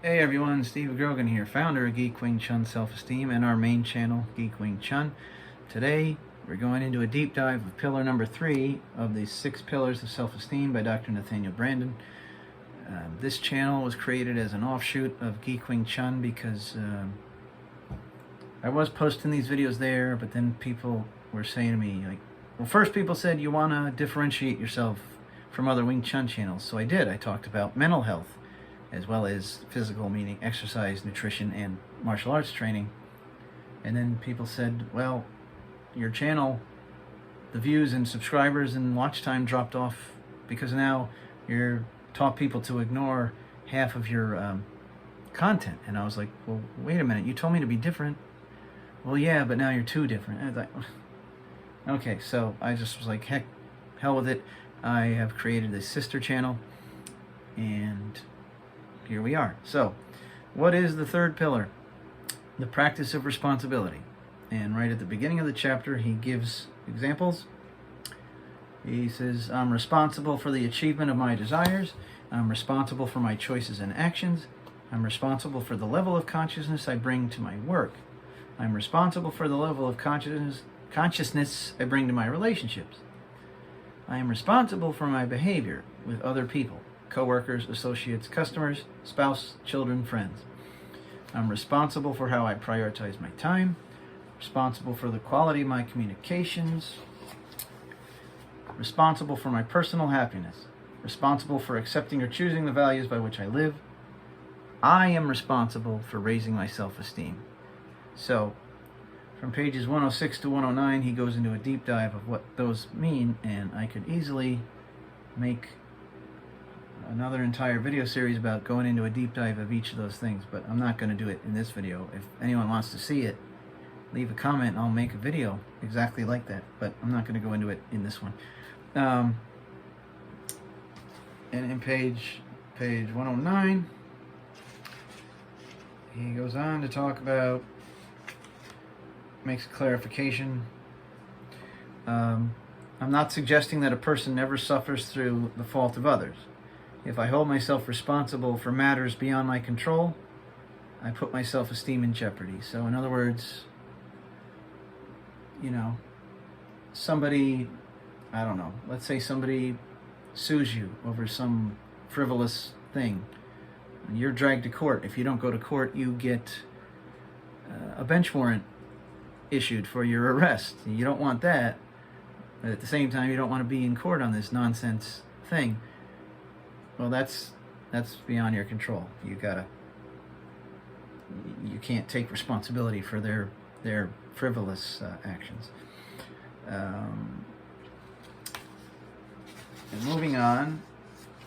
Hey everyone, Steve Grogan here, founder of Geek Wing Chun Self-Esteem and our main channel, Geek Wing Chun. Today, we're going into a deep dive of pillar number 3 of the 6 pillars of self-esteem by Dr. Nathaniel Branden. This channel was created as an offshoot of Geek Wing Chun because I was posting these videos there, but then people were saying to me, like, well, first people said you want to differentiate yourself from other Wing Chun channels, so I did. I talked about mental health, as well as physical, meaning exercise, nutrition, and martial arts training. And then people said, well, your channel, the views and subscribers and watch time dropped off because now you're taught people to ignore half of your content. And I was like, well, wait a minute, you told me to be different. Well, yeah, but now you're too different. And I was like, okay, so I just was like, hell with it. I have created a sister channel, and here we are. So, what is the third pillar? The practice of responsibility. And right at the beginning of the chapter, he gives examples. He says, I'm responsible for the achievement of my desires. I'm responsible for my choices and actions. I'm responsible for the level of consciousness I bring to my work. I'm responsible for the level of consciousness I bring to my relationships. I am responsible for my behavior with other people, co-workers, associates, customers, spouse, children, friends. I'm responsible for how I prioritize my time, responsible for the quality of my communications, responsible for my personal happiness, responsible for accepting or choosing the values by which I live. I am responsible for raising my self-esteem. So, from pages 106 to 109, he goes into a deep dive of what those mean, and I could easily make another entire video series about going into a deep dive of each of those things, but I'm not going to do it in this video. If anyone wants to see it, leave a comment and I'll make a video exactly like that, but I'm not going to go into it in this one. And in page 109, he goes on to talk about, makes a clarification. I'm not suggesting that a person never suffers through the fault of others. If I hold myself responsible for matters beyond my control, I put my self-esteem in jeopardy. So in other words, you know, somebody, I don't know, let's say somebody sues you over some frivolous thing. You're dragged to court. If you don't go to court, you get a bench warrant issued for your arrest. You don't want that, but at the same time, you don't want to be in court on this nonsense thing. Well, that's beyond your control. You can't take responsibility for their frivolous actions. And moving on,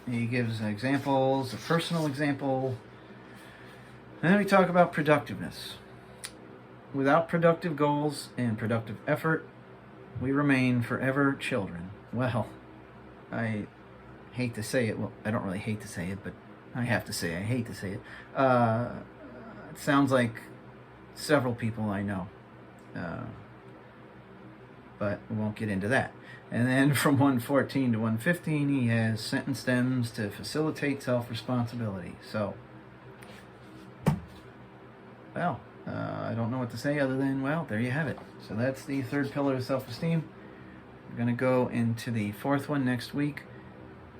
he gives examples, a personal example, and then we talk about productiveness. Without productive goals and productive effort, we remain forever children. Well, I hate to say it. Well, I don't really hate to say it, but I have to say I hate to say it. It sounds like several people I know. But we won't get into that. And then from 114 to 115, he has sentence stems to facilitate self-responsibility. So, well, I don't know what to say other than, well, there you have it. So that's the third pillar of self-esteem. We're going to go into the fourth one next week.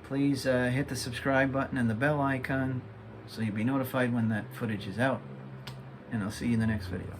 Please hit the subscribe button and the bell icon so you'll be notified when that footage is out. And I'll see you in the next video.